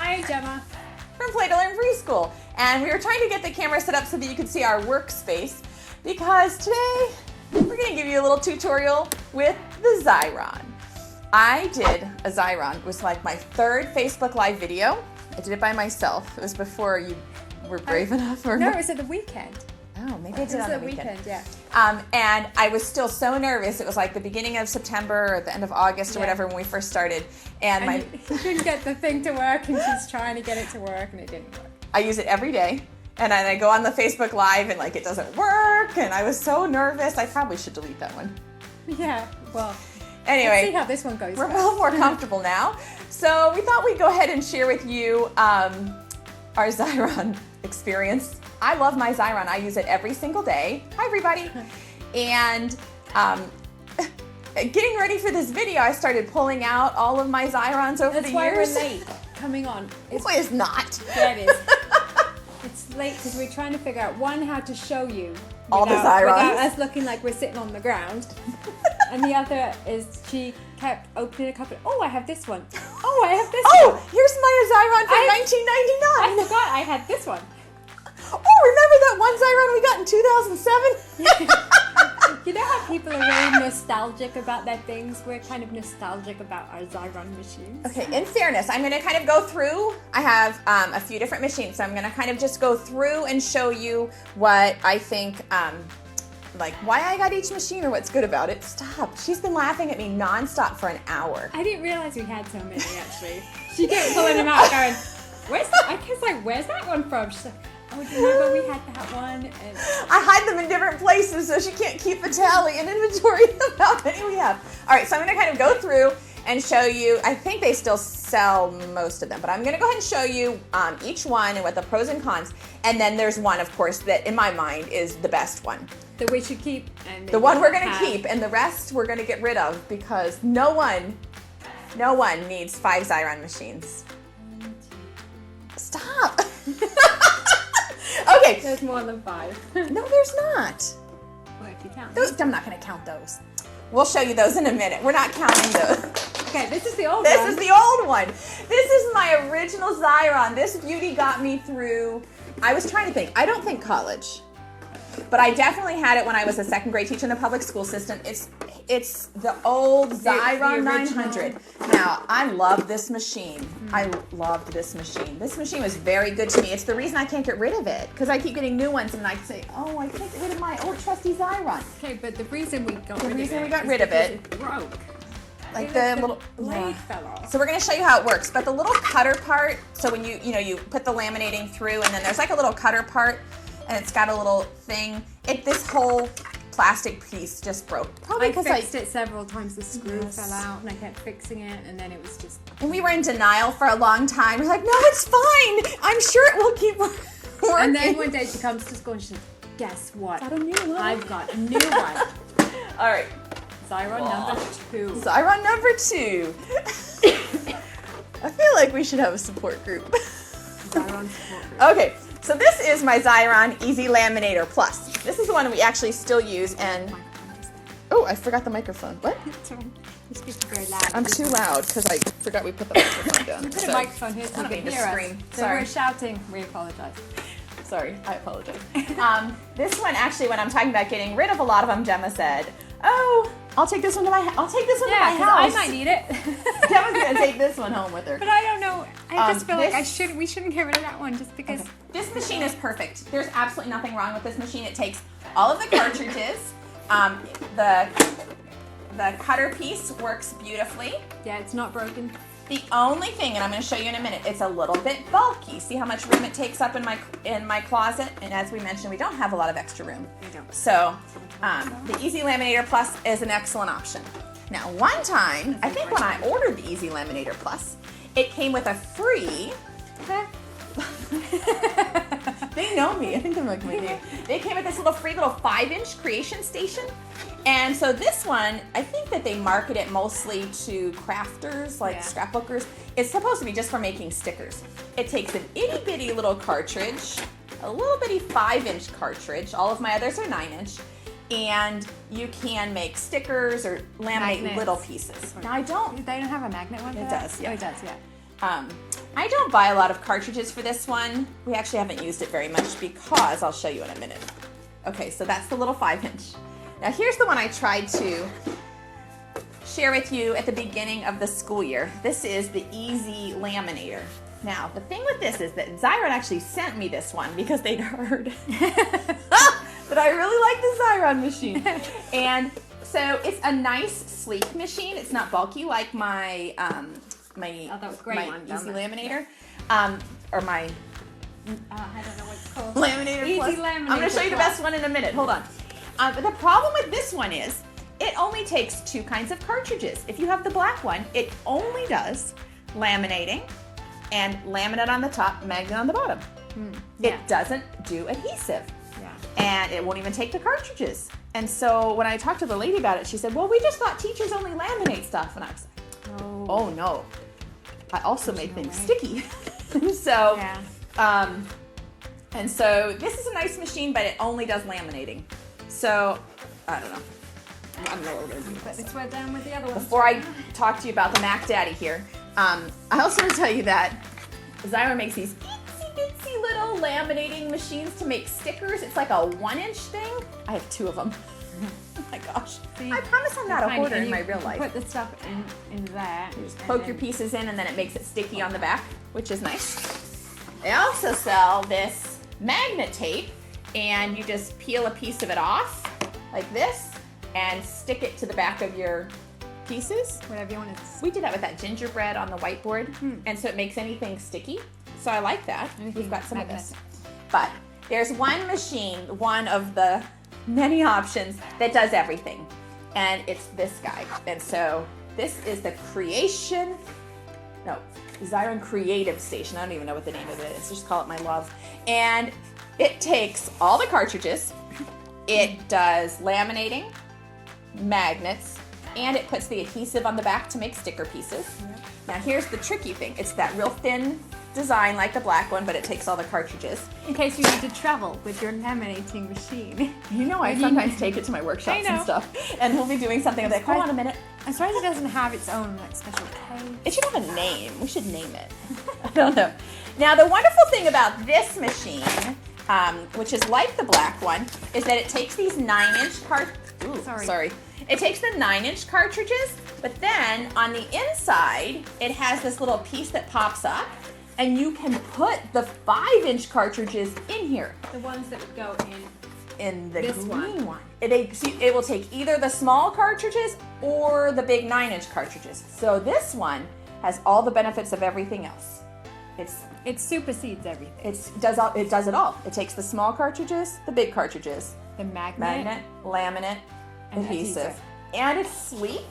Hi, Gemma. From Play to Learn Preschool. And we were trying to get the camera set up so that you could see our workspace because today we're going to give you a little tutorial with the Xyron. I did a Xyron. It was like my third Facebook Live video. I did it by myself. It was before you were brave enough. Or no, it was at the weekend. Oh, maybe I did it on the weekend. Yeah. And I was still so nervous. It was like the beginning of September or the end of August or whatever when we first started. And you couldn't get the thing to work, and she's trying to get it to work, and it didn't work. I use it every day. And then I go on the Facebook Live and like it doesn't work. And I was so nervous. I probably should delete that one. Yeah, well, anyway, let's see how this one goes. We're a little more comfortable now. So we thought we'd go ahead and share with you our Xyron experience. I love my Xyron. I use it every single day. Hi, everybody. And getting ready for this video, I started pulling out all of my Xyrons over the years. That's why we're late coming on. It's not. Yeah, it is. It's late because we're trying to figure out, one, how to show you all the Xyrons without us looking like we're sitting on the ground. And the other is she kept opening a couple. Oh, I have this one. Oh, I have this one. Oh, here's my Xyron from 1999. I forgot I had this one. Oh, remember that one Xyron we got in 2007? You know how people are really nostalgic about their things? We're kind of nostalgic about our Xyron machines. Okay, in fairness, I'm going to kind of go through. I have a few different machines, so I'm going to kind of just go through and show you what I think, like why I got each machine or what's good about it. Stop. She's been laughing at me nonstop for an hour. I didn't realize we had so many, actually. She kept pulling them out going, where's that? I was like, where's that one from? She's like, oh, do you remember we had that one? And I hide them in different places so she can't keep a tally and inventory of how many we have. All right, so I'm going to kind of go through and show you. I think they still sell most of them, but I'm going to go ahead and show you each one and what the pros and cons. And then there's one, of course, that in my mind is the best one. That we should keep. And the one we're going to keep, and the rest we're going to get rid of because no one needs 5 Xyron machines. Stop. Okay. There's more than 5. No, there's not. Well, if you count those, I'm not going to count those. We'll show you those in a minute. We're not counting those. Okay, this is the old one. This is the old one. This is my original Xyron. This beauty got me through, I was trying to think. I don't think college. But I definitely had it when I was a second grade teacher in the public school system. It's the old Xyron 900. Now, I love this machine. I loved this machine. This machine was very good to me. It's the reason I can't get rid of it because I keep getting new ones and I say, oh, I can't get rid of my old trusty Xyron. Okay, but the reason we got rid of it it broke. Like the little blade fell off. So we're going to show you how it works. But the little cutter part, so when you put the laminating through and then there's like a little cutter part and it's got a little thing. This whole plastic piece just broke. Probably because I fixed it several times. The screw fell out and I kept fixing it and then it was just... And we were in denial for a long time. We're like, no, it's fine. I'm sure it will keep working. And then one day she comes to school and she's like, guess what? Got a new one. I've got a new one. All right. Xyron number 2. Xyron number 2. I feel like we should have a support group. Xyron support group. Okay. So this is my Xyron Easy Laminator Plus. This is the one we actually still use and... Oh, I forgot the microphone. What? You're speaking very loud. I'm too loud because I forgot we put the microphone down. You put a microphone here so you can hear us. So we're shouting. We apologize. Sorry, I apologize. This one, actually, when I'm talking about getting rid of a lot of them, Gemma said, oh, I'll take this one to my house. I might need it. Gemma's going to take this one home with her. But I don't know. I just feel like we shouldn't get rid of that one just because. Okay. This machine is perfect. There's absolutely nothing wrong with this machine. It takes all of the cartridges. The cutter piece works beautifully. Yeah, it's not broken. The only thing, and I'm going to show you in a minute, it's a little bit bulky. See how much room it takes up in my closet? And as we mentioned, we don't have a lot of extra room. We don't. So the Easy Laminator Plus is an excellent option. Now, one time, I think when I ordered the Easy Laminator Plus, it came with a free... They know me. I think they're like my name. They came with this free little 5-inch creation station. And so this one, I think that they market it mostly to crafters, like scrapbookers. It's supposed to be just for making stickers. It takes an itty bitty little cartridge, a little bitty 5-inch cartridge. All of my others are 9-inch. And you can make stickers or laminate little pieces. Now They don't have a magnet one? It does, yeah. Oh, it does, yeah. I don't buy a lot of cartridges for this one. We actually haven't used it very much because I'll show you in a minute. Okay, so that's the little 5-inch. Now here's the one I tried to share with you at the beginning of the school year. This is the Easy Laminator. Now, the thing with this is that Xyron actually sent me this one because they'd heard that I really like the Xyron machine. And so it's a nice, sleek machine. It's not bulky like my my Easy Laminator. Or my I don't know what it's called. Laminator Easy Plus. Laminator I'm going to show you the best one in a minute. Hold on. But the problem with this one is it only takes 2 kinds of cartridges. If you have the black one, it only does laminating and laminate on the top, magnet on the bottom. Yeah. It doesn't do adhesive. Yeah. And it won't even take the cartridges. And so when I talked to the lady about it, she said, well, we just thought teachers only laminate stuff. And I was like, oh no. I also made things sticky. So, Yeah. And so this is a nice machine, but it only does laminating. So, I don't know. I don't know what we're going to do with Put this. this one down with the other one. Before I talk to you about the Mac Daddy here, I also want to tell you that Xyron makes these itsy little laminating machines to make stickers. It's like a 1-inch thing. I have 2 of them. Oh my gosh. See, I promise I'm not a hoarder in my real life. Put the stuff in there. You just poke your pieces in and then it makes it sticky on the back, which is nice. They also sell this magnet tape, and you just peel a piece of it off like this and stick it to the back of your pieces. Whatever you want to. We did that with that gingerbread on the whiteboard, and so it makes anything sticky. So I like that. We've got some of this. But there's one machine, one of the many options that does everything, and it's this guy. And so this is the Xyron Creative Station. I don't even know what the name of it is. Just call it my love. And it takes all the cartridges. It does laminating, magnets, and it puts the adhesive on the back to make sticker pieces. Yep. Now here's the tricky thing. It's that real thin design like the black one, but it takes all the cartridges. In case you need to travel with your laminating machine. You know, I sometimes take it to my workshops and stuff, and we'll be doing something like, hold on a minute. I'm surprised it doesn't have its own like special case. It should have a name. We should name it. I don't know. Now the wonderful thing about this machine, which is like the black one, is that it takes these 9-inch It takes the 9-inch cartridges, but then on the inside, it has this little piece that pops up, and you can put the 5-inch cartridges in here. The ones that would go In the this green one. It will take either the small cartridges or the big 9-inch cartridges. So this one has all the benefits of everything else. It supersedes everything. It does it all. It takes the small cartridges, the big cartridges, The magnet, laminate, and adhesive. And it's sleek.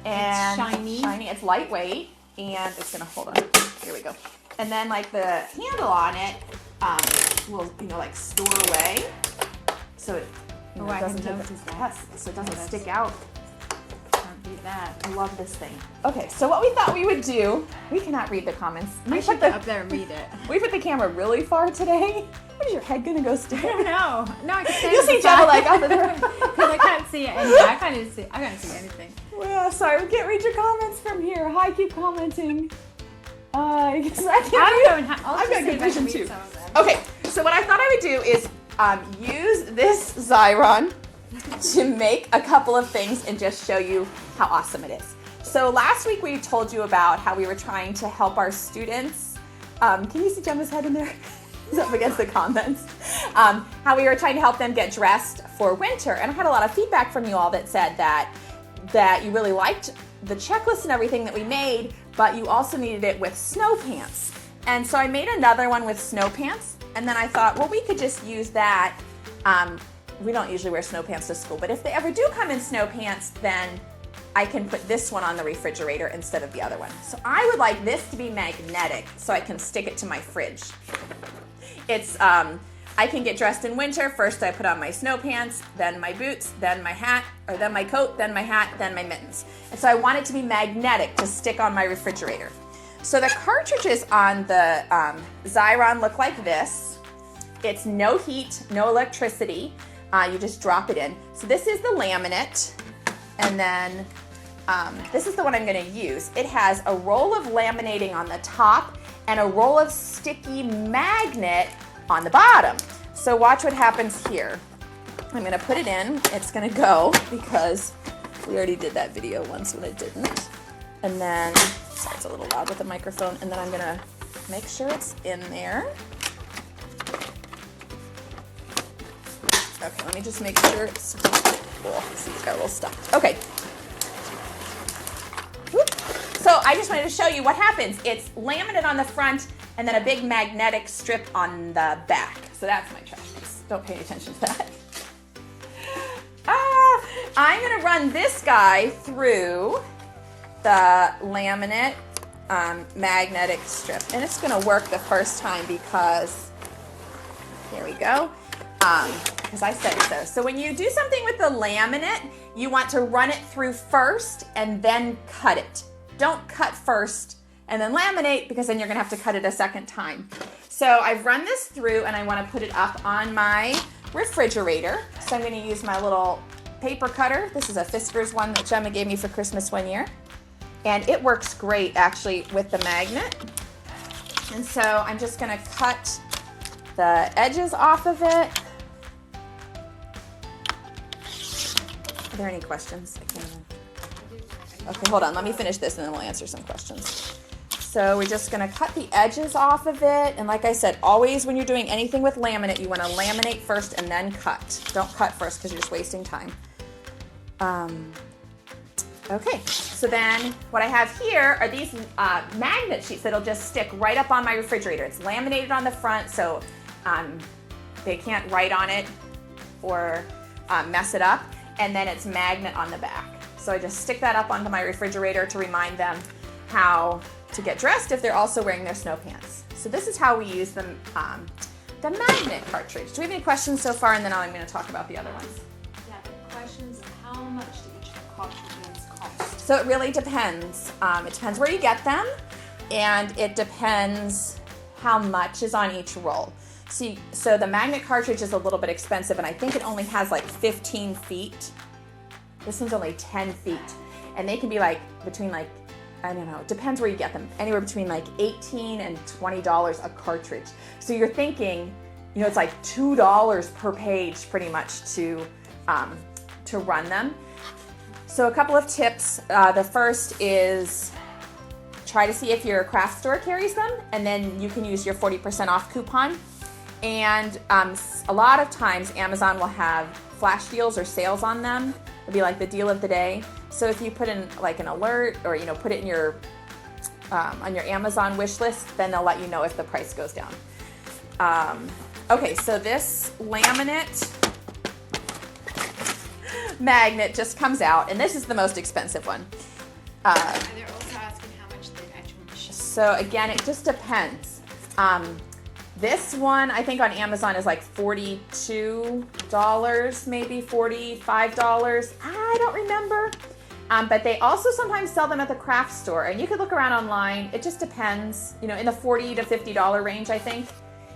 And it's shiny. It's lightweight. And it's gonna hold on. Here we go. And then like the handle on it will like store away. So it I doesn't have noticed that. Yes, so it doesn't stick out. Can't beat that. I love this thing. Okay, so what we thought we would do, we cannot read the comments. I should get up there and read it. We put the camera really far today. What is your head gonna go I stick? don't know. No, I can You'll see Gemma like up there. Because I can't see it anyway. I can't see anything. Well, sorry, we can't read your comments from here. Hi, keep commenting. I can't read. I've got good vision too. Okay, so what I thought I would do is use this Xyron to make a couple of things and just show you how awesome it is. So last week we told you about how we were trying to help our students. Can you see Gemma's head in there? He's up against the comments. How we were trying to help them get dressed for winter. And I had a lot of feedback from you all that said that you really liked the checklist and everything that we made, but you also needed it with snow pants. And so I made another one with snow pants. And then I thought, well, we could just use that. We don't usually wear snow pants to school, but if they ever do come in snow pants, then I can put this one on the refrigerator instead of the other one. So I would like this to be magnetic so I can stick it to my fridge. It's, I can get dressed in winter. First I put on my snow pants, then my boots, then my hat, or then my coat, then my hat, then my mittens. And so I want it to be magnetic to stick on my refrigerator. So the cartridges on the Xyron look like this. It's no heat, no electricity. You just drop it in. So this is the laminate, and then this is the one I'm going to use. It has a roll of laminating on the top, and a roll of sticky magnet on the bottom. So watch what happens here. I'm gonna put it in. It's gonna go because we already did that video once when it didn't. And then, sorry, it's a little loud with the microphone. And then I'm gonna make sure it's in there. Okay, let me just make sure it's cool. See, it's got a little stuck. Okay. Whoop. So I just wanted to show you what happens. It's laminate on the front and then a big magnetic strip on the back. So that's my trash piece. Don't pay any attention to that. I'm gonna run this guy through the laminate magnetic strip. And it's gonna work the first time because, here we go, because I said so. So when you do something with the laminate, you want to run it through first and then cut it. Don't cut first and then laminate because then you're gonna have to cut it a second time. So I've run this through and I wanna put it up on my refrigerator. So I'm gonna use my little paper cutter. This is a Fiskars one that Gemma gave me for Christmas one year. And it works great actually with the magnet. And so I'm just gonna cut the edges off of it. Are there any questions? I can't even. Okay, hold on, let me finish this and then we'll answer some questions. So we're just gonna cut the edges off of it. And like I said, always when you're doing anything with laminate, you wanna laminate first and then cut. Don't cut first because you're just wasting time. Okay, so then what I have here are these magnet sheets that'll just stick right up on my refrigerator. It's laminated on the front, so they can't write on it or mess it up. And then it's magnet on the back. So I just stick that up onto my refrigerator to remind them how to get dressed if they're also wearing their snow pants. So this is how we use the magnet cartridge. Do we have any questions so far? And then I'm going to talk about the other ones. Yeah, the questions, how much do each cartridges cost? So it really depends. It depends where you get them, and it depends how much is on each roll. See, so the magnet cartridge is a little bit expensive, and I think it only has like 15 feet. This one's only 10 feet, and they can be like between like, I don't know, it depends where you get them, anywhere between like $18 and $20 a cartridge. So you're thinking, you know, it's like $2 per page pretty much to run them. So a couple of tips. The first is try to see if your craft store carries them, and then you can use your 40% off coupon. And a lot of times Amazon will have flash deals or sales on them. It'll be like the deal of the day. So if you put in like an alert or, you know, put it in your on your Amazon wish list, then they'll let you know if the price goes down. Okay, so this laminate magnet just comes out, and this is the most expensive one. And they're also asking how much they actually ship. So again, it just depends. This one, I think on Amazon is like $42, maybe $45. I don't remember. But they also sometimes sell them at the craft store, and you could look around online. It just depends, you know, in the $40 to $50 range, I think.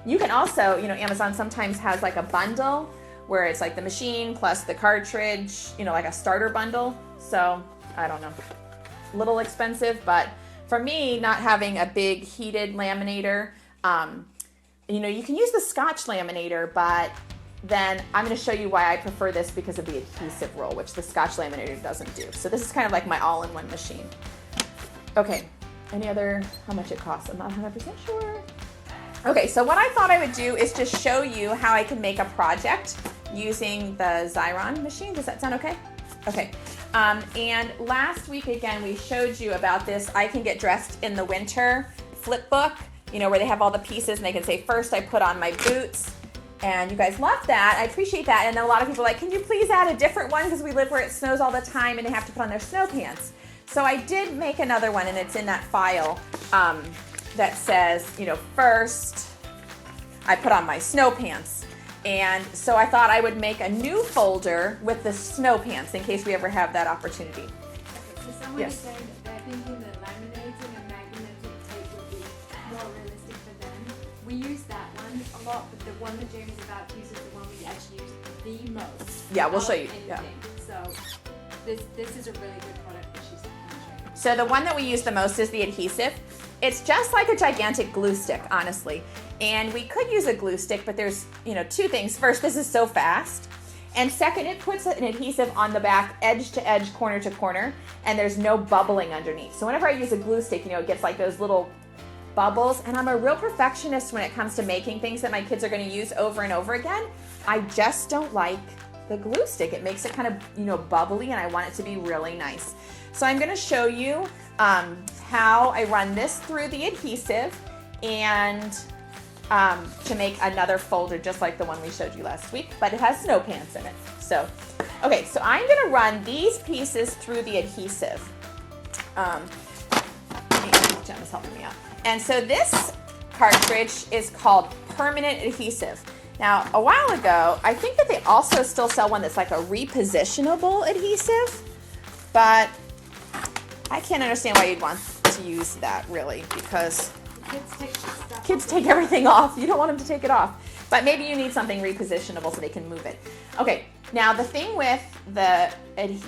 You can also, you know, Amazon sometimes has like a bundle where it's like the machine plus the cartridge, you know, like a starter bundle. So I don't know, a little expensive, but for me, not having a big heated laminator, you know, you can use the Scotch laminator, but then I'm going to show you why I prefer this because of the adhesive roll, which the Scotch laminator doesn't do. So this is kind of like my all-in-one machine. Okay, any other, how much it costs? I'm not 100% sure. Okay, so what I thought I would do is just show you how I can make a project using the Xyron machine. Does that sound okay? Okay. And last week, again, we showed you about this I Can Get Dressed in the Winter flip book, you know, where they have all the pieces and they can say, first I put on my boots. And you guys love that. I appreciate that. And then a lot of people are like, can you please add a different one? Because we live where it snows all the time and they have to put on their snow pants. So I did make another one, and it's in that file that says, you know, first I put on my snow pants. And so I thought I would make a new folder with the snow pants in case we ever have that opportunity. Okay, so someone is saying that they're thinking that laminating and magnetic tape would be more realistic for them. We use that one a lot, but the one that Jamie's about to use is the one we actually use the most. Yeah, we'll show you. Yeah. So this is a really good product that she's going to show you. So the one that we use the most is the adhesive. It's just like a gigantic glue stick, honestly. And we could use a glue stick, but there's, two things. First, this is so fast. And second, it puts an adhesive on the back, edge to edge, corner to corner, and there's no bubbling underneath. So whenever I use a glue stick, it gets like those little bubbles. And I'm a real perfectionist when it comes to making things that my kids are going to use over and over again. I just don't like the glue stick. It makes it kind of, bubbly, and I want it to be really nice. So I'm going to show you how I run this through the adhesive and to make another folder just like the one we showed you last week, but it has snow pants in it. So, okay, so I'm going to run these pieces through the adhesive. Gemma's helping me out. And so this cartridge is called permanent adhesive. Now, a while ago, I think that they also still sell one that's like a repositionable adhesive, but I can't understand why you'd want to use that, really, because kids take everything off. You don't want them to take it off. But maybe you need something repositionable so they can move it. Okay, now the thing with the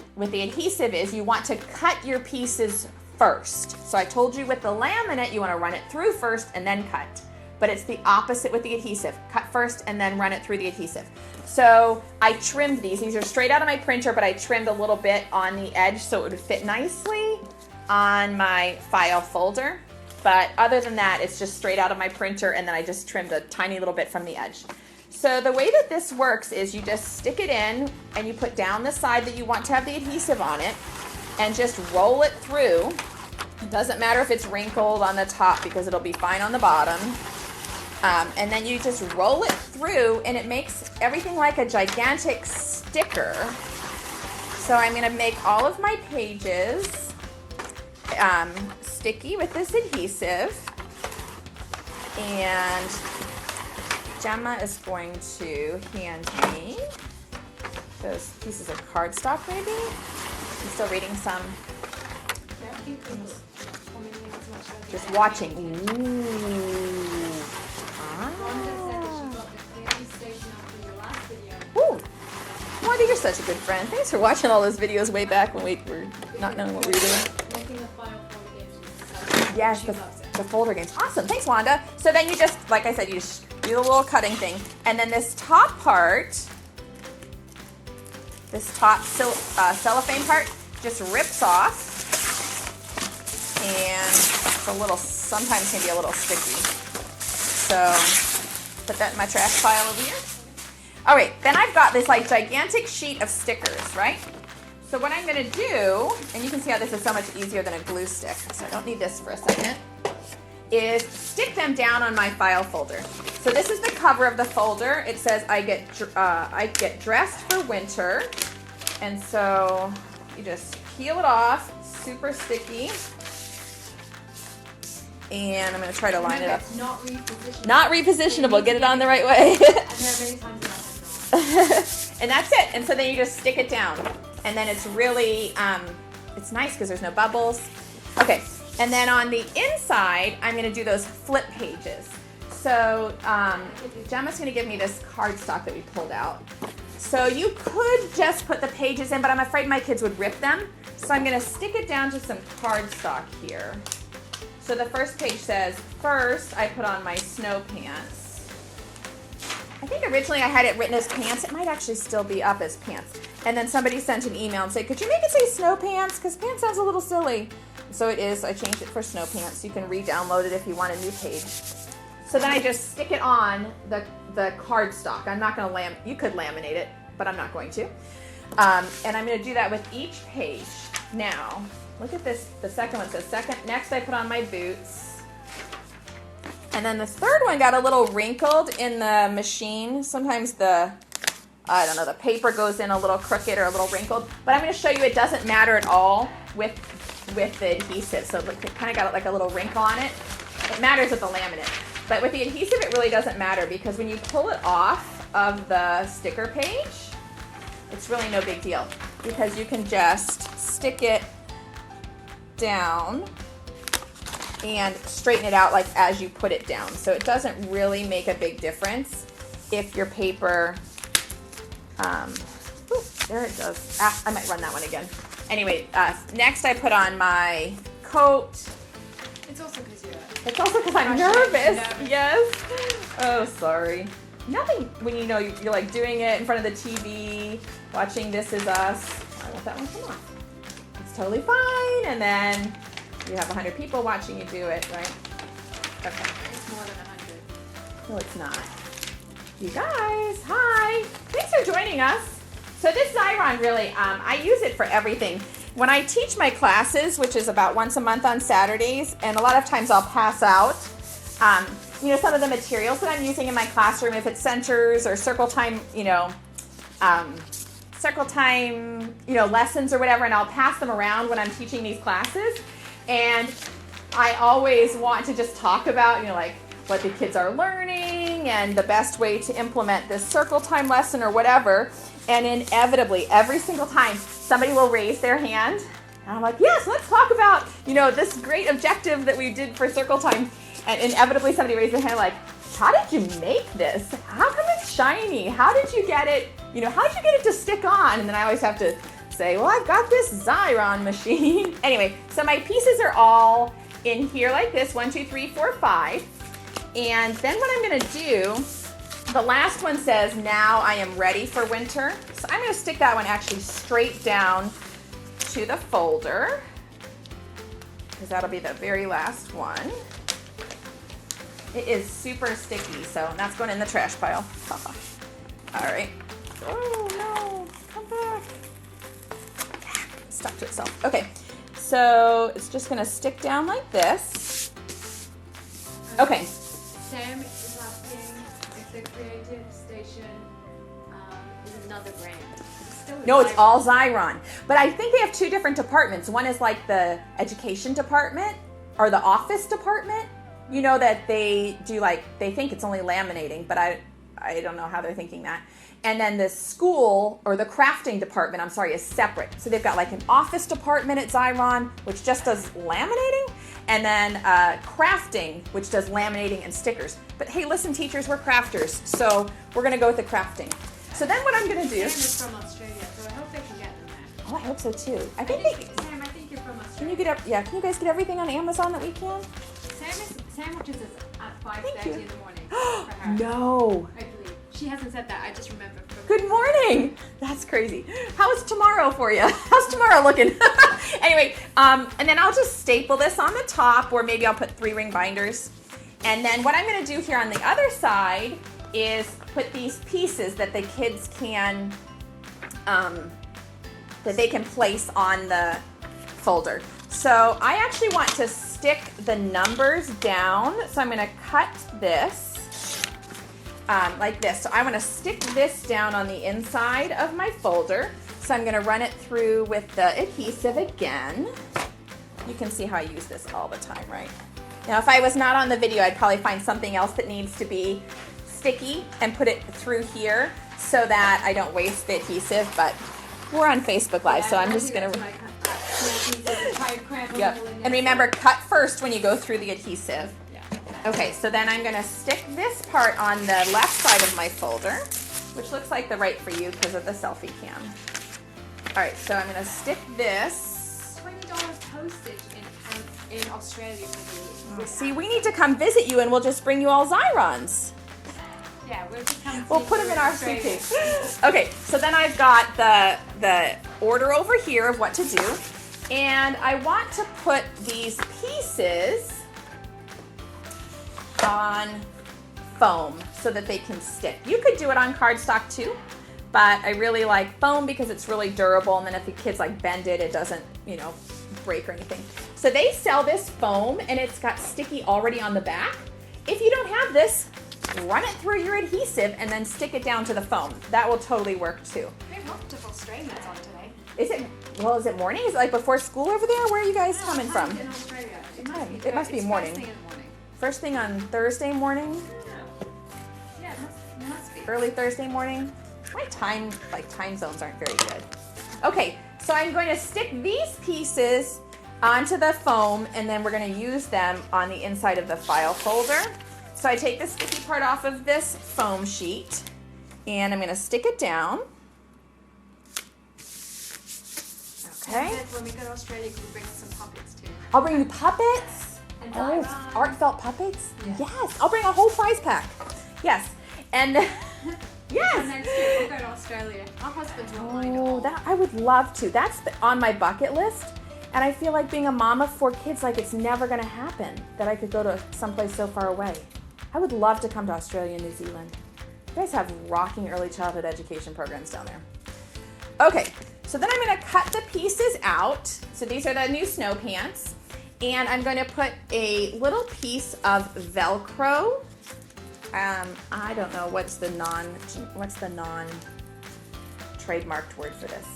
adhesive is you want to cut your pieces first. So I told you with the laminate, you want to run it through first and then cut. But it's the opposite with the adhesive. Cut first and then run it through the adhesive. So I trimmed these. These are straight out of my printer, but I trimmed a little bit on the edge so it would fit nicely on my file folder. But other than that, it's just straight out of my printer, and then I just trimmed a tiny little bit from the edge. So the way that this works is you just stick it in, and you put down the side that you want to have the adhesive on it, and just roll it through. It doesn't matter if it's wrinkled on the top because it'll be fine on the bottom. And then you just roll it through, and it makes everything like a gigantic sticker. So I'm going to make all of my pages sticky with this adhesive. And Gemma is going to hand me those pieces of cardstock, maybe? I'm still reading some. Just watching. Ooh. Ooh. Wanda, you're such a good friend. Thanks for watching all those videos way back when we were not knowing what we were doing. Yes, the folder games. Awesome. Thanks, Wanda. So then you just, like I said, you just do the little cutting thing. And then this top part, this top cellophane part, just rips off. And it's a little, sometimes can be a little sticky. So put that in my trash pile over here. All right, then I've got this like gigantic sheet of stickers, right? So what I'm gonna do, and you can see how this is so much easier than a glue stick, so I don't need this for a second, is stick them down on my file folder. So this is the cover of the folder. It says I get dressed for winter. And so you just peel it off, super sticky. And I'm going to try to line it up. Not repositionable. Not repositionable. Get it on the right way. And there are many times that And that's it. And so then you just stick it down. And then it's really, it's nice because there's no bubbles. Okay. And then on the inside, I'm going to do those flip pages. So Gemma's going to give me this cardstock that we pulled out. So you could just put the pages in, but I'm afraid my kids would rip them. So I'm going to stick it down to some cardstock here. So the first page says, first I put on my snow pants. I think originally I had it written as pants. It might actually still be up as pants. And then somebody sent an email and said, could you make it say snow pants? Because pants sounds a little silly. So it is. I changed it for snow pants. You can re-download it if you want a new page. So then I just stick it on the cardstock. I'm not going to you could laminate it, but I'm not going to. And I'm going to do that with each page. Now, look at this. The second one says next I put on my boots. And then the third one got a little wrinkled in the machine. Sometimes the paper goes in a little crooked or a little wrinkled. But I'm going to show you it doesn't matter at all with the adhesive. So it kind of got like a little wrinkle on it. It matters with the laminate. But with the adhesive, it really doesn't matter because when you pull it off of the sticker page, it's really no big deal because you can just stick it down and straighten it out like as you put it down. So it doesn't really make a big difference if your paper, there it goes. I might run that one again. Anyway, next I put on my coat It's also because you're. It's also because I'm nervous. Yes. Oh, sorry. Nothing when you know you're like doing it in front of the TV, watching This Is Us. I let that one come off. It's totally fine. And then you have 100 people watching you do it, right? Okay. It's more than 100. No, it's not. You guys, hi. Thanks for joining us. So this Xyron really, I use it for everything. When I teach my classes, which is about once a month on Saturdays, and a lot of times I'll pass out, some of the materials that I'm using in my classroom, if it's centers or circle time, lessons or whatever, and I'll pass them around when I'm teaching these classes. And I always want to just talk about, what the kids are learning and the best way to implement this circle time lesson or whatever. And inevitably, every single time, somebody will raise their hand. And I'm like, yes, let's talk about, this great objective that we did for circle time. And inevitably, somebody raised their hand like, how did you make this? How come it's shiny? How did you get it, how did you get it to stick on? And then I always have to say, well, I've got this Xyron machine. Anyway, so my pieces are all in here like this, 1, 2, 3, 4, 5. And then what I'm gonna do, the last one says, now I am ready for winter. So I'm gonna stick that one actually straight down to the folder, because that'll be the very last one. It is super sticky, so that's going in the trash pile. All right. Oh no, come back. Stuck to itself. Okay, so it's just gonna stick down like this. Okay. Sam is asking if the Creative Station is another brand. No, it's all Xyron. But I think they have two different departments. One is like the education department or the office department. That they do they think it's only laminating, but I don't know how they're thinking that. And then the school or the crafting department, is separate. So they've got like an office department at Xyron, which just does laminating, and then crafting, which does laminating and stickers. But hey, listen, teachers, we're crafters, so we're gonna go with the crafting. So then what I'm gonna do... Sam is from Australia, so I hope they can get them there. Oh, I hope so too. Sam, I think you're from Australia. Can you guys get everything on Amazon that we can? Sandwiches is at 5:30 in the morning for her. No. I believe. She hasn't said that. I just remembered. Good morning. That's crazy. How's tomorrow for you? How's tomorrow looking? Anyway, and then I'll just staple this on the top, or maybe I'll put 3-ring binders. And then what I'm going to do here on the other side is put these pieces that the kids can, that they can place on the folder. So I actually want to stick the numbers down. So I'm going to cut this like this. So I want to stick this down on the inside of my folder. So I'm going to run it through with the adhesive again. You can see how I use this all the time, right? Now, if I was not on the video, I'd probably find something else that needs to be sticky and put it through here so that I don't waste the adhesive, but we're on Facebook Live, so I'm just going to... Yep. And remember, cut first when you go through the adhesive. Yeah. Okay, so then I'm going to stick this part on the left side of my folder, which looks like the right for you because of the selfie cam. All right, so I'm going to stick this. $20 postage in Australia for the... See, we need to come visit you and we'll just bring you all Xyrons. Yeah, we'll put them in our suitcase. Okay, so then I've got the order over here of what to do. And I want to put these pieces on foam so that they can stick. You could do it on cardstock too, but I really like foam because it's really durable, and then if the kids bend it, it doesn't, break or anything. So they sell this foam and it's got sticky already on the back. If you don't have this, run it through your adhesive and then stick it down to the foam. That will totally work too. We have multiple Australians on today. Is it morning? Is it before school over there? Where are you guys coming from? In Australia. It must be morning. First thing in the morning. First thing on Thursday morning? Yeah, it must be. Early Thursday morning? My time zones aren't very good. Okay, so I'm going to stick these pieces onto the foam, and then we're going to use them on the inside of the file folder. So I take the sticky part off of this foam sheet, and I'm going to stick it down. Okay. When we go to Australia, can we bring some puppets too? I'll bring you puppets. And Oh, Xyron. art felt puppets? Yeah. Yes. I'll bring a whole prize pack. Yes. And yes. Next year we'll go to Australia. Our husbands won't mind at Oh, all. that I would love to. That's on my bucket list. And I feel like being a mom of 4 kids, like it's never going to happen that I could go to someplace so far away. I would love to come to Australia and New Zealand. You guys have rocking early childhood education programs down there. Okay, so then I'm going to cut the pieces out. So these are the new snow pants. And I'm going to put a little piece of Velcro. I don't know what's the non-trademarked word for this.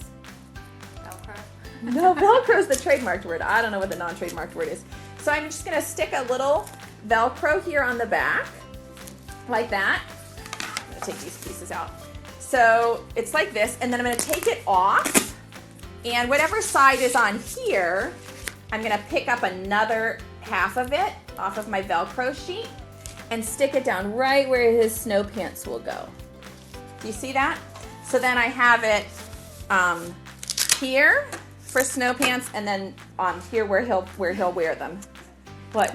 Velcro. No, Velcro is the trademarked word. I don't know what the non-trademarked word is. So I'm just going to stick a little Velcro here on the back, like that. I'm going to take these pieces out. So it's like this, and then I'm going to take it off, and whatever side is on here, I'm going to pick up another half of it off of my Velcro sheet and stick it down right where his snow pants will go. Do you see that? So then I have it here for snow pants, and then here where he'll wear them. What?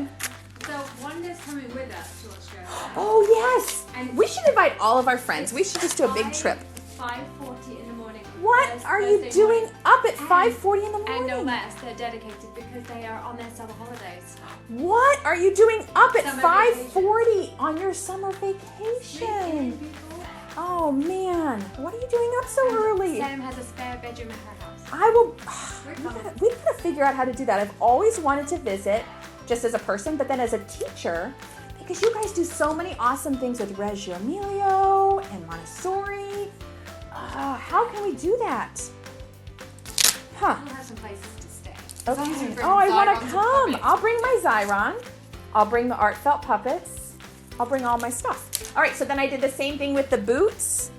So Wanda's coming with us to Australia. Oh yes! And We should invite all of our friends. We should just do a big trip. 5:40 in the morning. What are you Thursday doing morning. up at And- 5:40 in the And morning? no less, they're dedicated because they are on their summer holidays. What are you doing up at Summer 5:40 on your summer Three vacation? people. Oh man, what are you doing up so early? Sam has a spare bedroom at her house. I will. We're We gotta figure out how to do that. I've always wanted to visit, just as a person, but then as a teacher, because you guys do so many awesome things with Reggio Emilio and Montessori. How can we do that? Huh? We'll have some places to stay. As long as you Okay. bring Oh, I want Xyrons to and come. puppets. I'll bring my Xyron. I'll bring the art felt puppets. I'll bring all my stuff. All right, so then I did the same thing with the boots.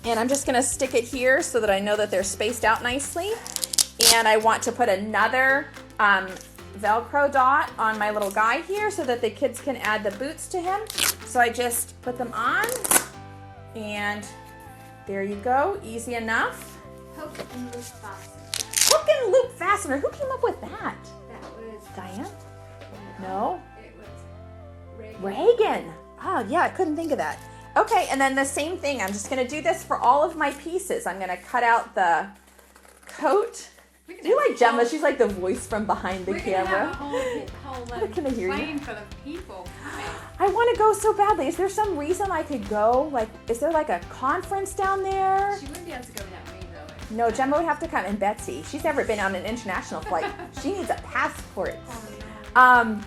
And I'm just going to stick it here so that I know that they're spaced out nicely. And I want to put another Velcro dot on my little guy here so that the kids can add the boots to him. So I just put them on. And there you go. Easy enough. Hook and loop fasten. Hook and loop fastener. Who came up with that? That was Diane? No? It was Reagan. Reagan. Oh, yeah, I couldn't think of that. Okay, and then the same thing. I'm just going to do this for all of my pieces. I'm going to cut out the coat. Do you like Gemma? She's like the voice from behind the We're gonna have a camera. whole Can I hear you? plane full of people. I want to go so badly. Is there some reason I could go? Like, is there like a conference down there? She wouldn't be able to go without me though. No, Gemma would have to come. And Betsy, she's never been on an international flight. She needs a passport. Oh no.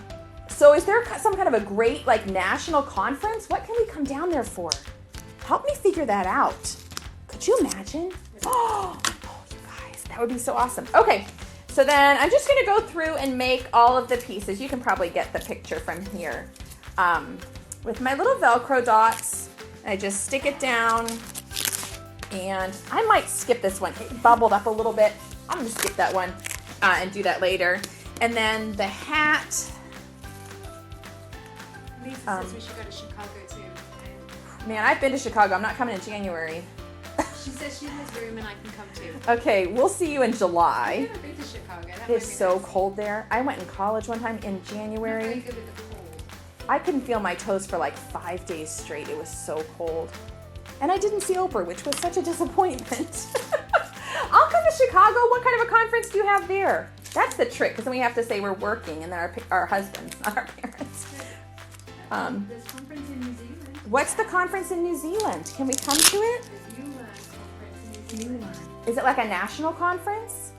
So is there some kind of a great like national conference? What can we come down there for? Help me figure that out. Could you imagine? Oh, you guys, that would be so awesome. Okay, so then I'm just gonna go through and make all of the pieces. You can probably get the picture from here. With my little Velcro dots, I just stick it down, and I might skip this one. It bubbled up a little bit. I'm gonna skip that one and do that later. And then the hat. Lisa says we should go to Chicago too. Man, I've been to Chicago. I'm not coming in January. She says she has room and I can come too. Okay, we'll see you in July. I've never been to Chicago. That It's might be so nice. cold there. I went in college one time in I'm not very January. good with the cold. I couldn't feel my toes for like 5 days straight. It was so cold. And I didn't see Oprah, which was such a disappointment. I'll come to Chicago. What kind of a conference do you have there? That's the trick, because then we have to say we're working and then our husbands, not our parents. There's conference in New Zealand. What's the conference in New Zealand? Can we come to it? There's ULEARN conference in New Zealand. Is it like a national conference?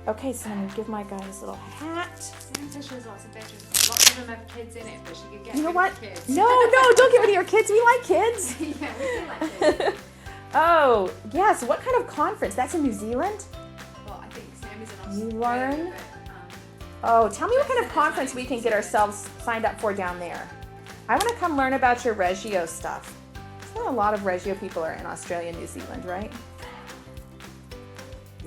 Okay, so I'm gonna give my guy his little hat. Sam says she has lots of bedrooms. Lots of them have kids in it, but she could get You know rid what? of the kids. No, don't give it to your kids. We like kids. Yeah, we do like kids. Oh, yes. What kind of conference? That's in New Zealand? Well, I think Sam is in You Australia. learn? But, Oh, tell me what kind of conference we can get ourselves signed up for down there. I want to come learn about your Reggio stuff. A lot of Reggio people are in Australia and New Zealand, right?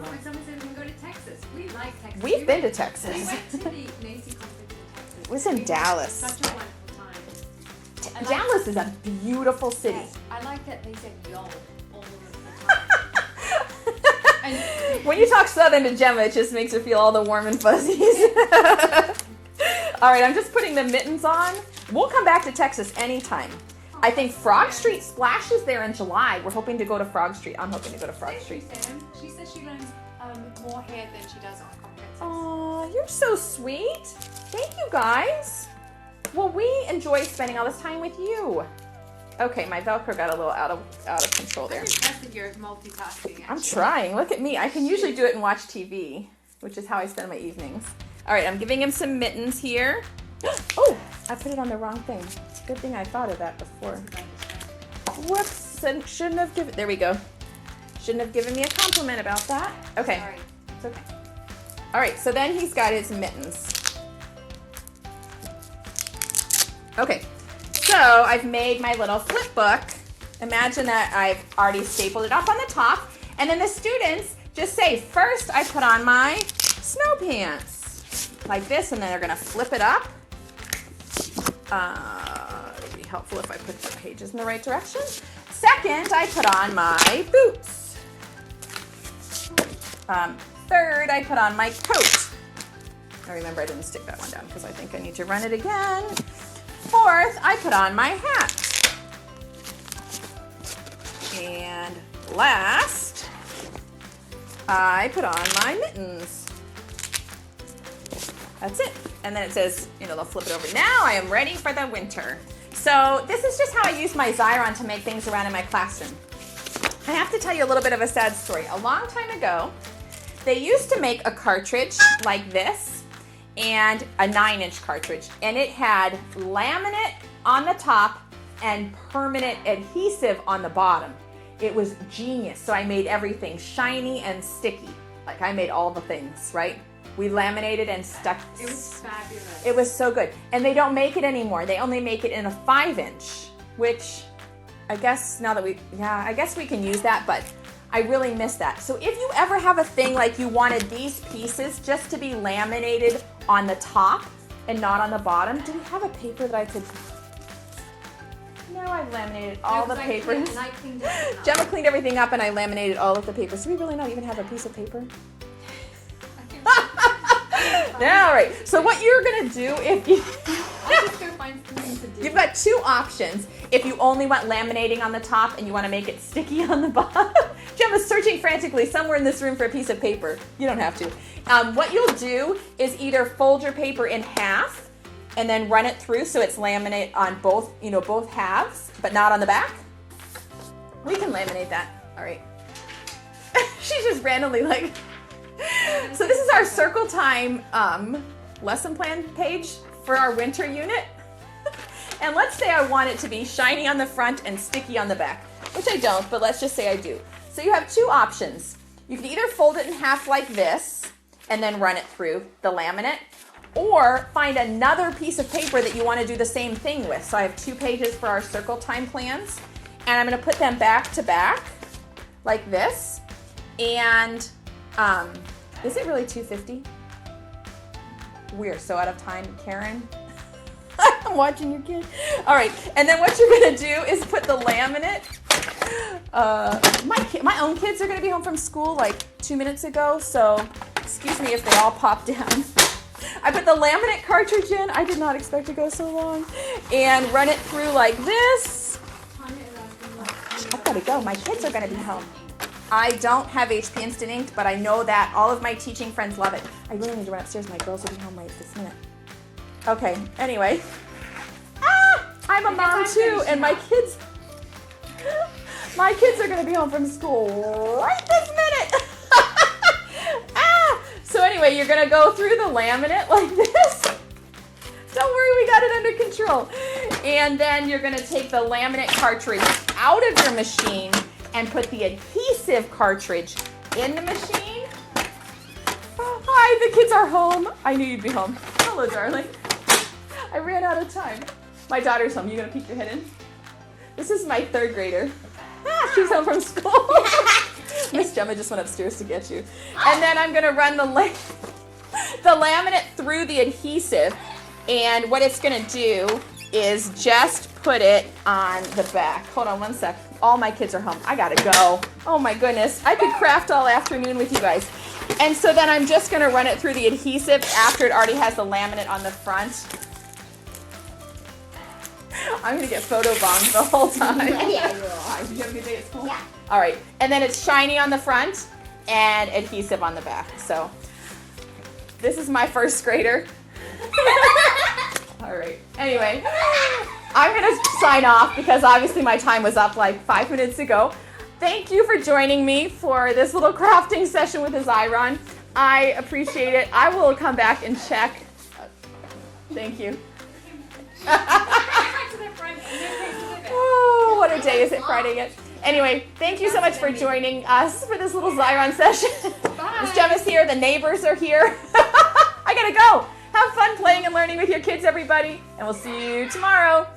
Oh, and someone said we can go to Texas. We like Texas. We've been to We Texas. went to the NACY conference in Texas. It was in We had Dallas. Such a wonderful time. Dallas is a beautiful city. Yes, I like that they said y'all all of the time. And When you talk Southern to Gemma, it just makes her feel all the warm and fuzzies. All right, I'm just putting the mittens on. We'll come back to Texas anytime. I think Frog Street splashes there in July. We're hoping to go to Frog Street. I'm hoping to go to Frog Street. She says she learns more here than she does on comprehensive. Oh, you're so sweet. Thank you, guys. Well, we enjoy spending all this time with you. Okay, my Velcro got a little out of control there. I'm impressed that you're multitasking, actually. I'm trying. Look at me. I can usually do it and watch TV, which is how I spend my evenings. All right, I'm giving him some mittens here. Oh, I put it on the wrong thing. Good thing I thought of that before. Whoops, shouldn't have given, there we go. Shouldn't have given me a compliment about that. Okay, Sorry. it's okay. All right, so then he's got his mittens. Okay, so I've made my little flip book. Imagine that I've already stapled it up on the top. And then the students just say, first I put on my snow pants. Like this, and then they're gonna flip it up. It'd be helpful if I put the pages in the right direction. Second, I put on my boots. Third, I put on my coat. I remember I didn't stick that one down because I think I need to run it again. Fourth, I put on my hat. And last, I put on my mittens. That's it. And then it says, they'll flip it over. Now I am ready for the winter. So this is just how I use my Xyron to make things around in my classroom. I have to tell you a little bit of a sad story. A long time ago, they used to make a cartridge like this and a 9-inch cartridge. And it had laminate on the top and permanent adhesive on the bottom. It was genius. So I made everything shiny and sticky. Like I made all the things, right? We laminated and stuck. It was fabulous. It was so good. And they don't make it anymore. They only make it in a 5-inch, which I guess now that I guess we can use that, but I really miss that. So if you ever have a thing like you wanted these pieces just to be laminated on the top and not on the bottom, do we have a paper that I could? No, I've laminated all the paper. And I cleaned it up. Gemma cleaned everything up and I laminated all of the papers. Do we really not even have a piece of paper? All right, so what you're gonna do if you... I'll just go find something to do. You've got two options. If you only want laminating on the top and you want to make it sticky on the bottom. Gemma's searching frantically somewhere in this room for a piece of paper. You don't have to. What you'll do is either fold your paper in half and then run it through so it's laminate on both, both halves, but not on the back. We can laminate that. All right. She's just randomly like... So this is our circle time lesson plan page for our winter unit. And let's say I want it to be shiny on the front and sticky on the back, which I don't, but let's just say I do. So you have two options. You can either fold it in half like this and then run it through the laminate, or find another piece of paper that you want to do the same thing with. So I have 2 pages for our circle time plans, and I'm going to put them back to back like this. And is it really $2.50? We're so out of time, Karen. I'm watching your kid. All right, and then what you're gonna do is put the laminate. My own kids are gonna be home from school like 2 minutes ago, so excuse me if they all pop down. I put the laminate cartridge in. I did not expect to go so long, and run it through like this. I've gotta go. My kids are gonna be home. I don't have HP Instant Ink, but I know that all of my teaching friends love it. I really need to run upstairs. My girls will be home right this minute. Okay, anyway. I'm a mom too, and my kids are gonna be home from school right this minute. So anyway, you're gonna go through the laminate like this. Don't worry, we got it under control. And then you're gonna take the laminate cartridge out of your machine and put the adhesive cartridge in the machine. Oh, hi, the kids are home. I knew you'd be home. Hello, darling. I ran out of time. My daughter's home. You gonna peek your head in? This is my 3rd grader. She's home from school. Miss Gemma just went upstairs to get you. And then I'm gonna run the laminate through the adhesive. And what it's gonna do is just put it on the back. Hold on one sec. All my kids are home. I gotta go. Oh my goodness. I could craft all afternoon with you guys. And so then I'm just gonna run it through the adhesive after it already has the laminate on the front. I'm gonna get photobombed the whole time. Yeah, you will. Did you have a good day at school? Yeah. All right. And then it's shiny on the front and adhesive on the back. So this is my first grader. All right. Anyway, I'm going to sign off because obviously my time was up like 5 minutes ago. Thank you for joining me for this little crafting session with the Xyron. I appreciate it. I will come back and check. Thank you. Oh, what a day. Is it Friday yet? Anyway, thank you so much for joining us for this little Xyron session. Miss Gemma's here. The neighbors are here. I gotta go. Have fun playing and learning with your kids, everybody. And we'll see you tomorrow.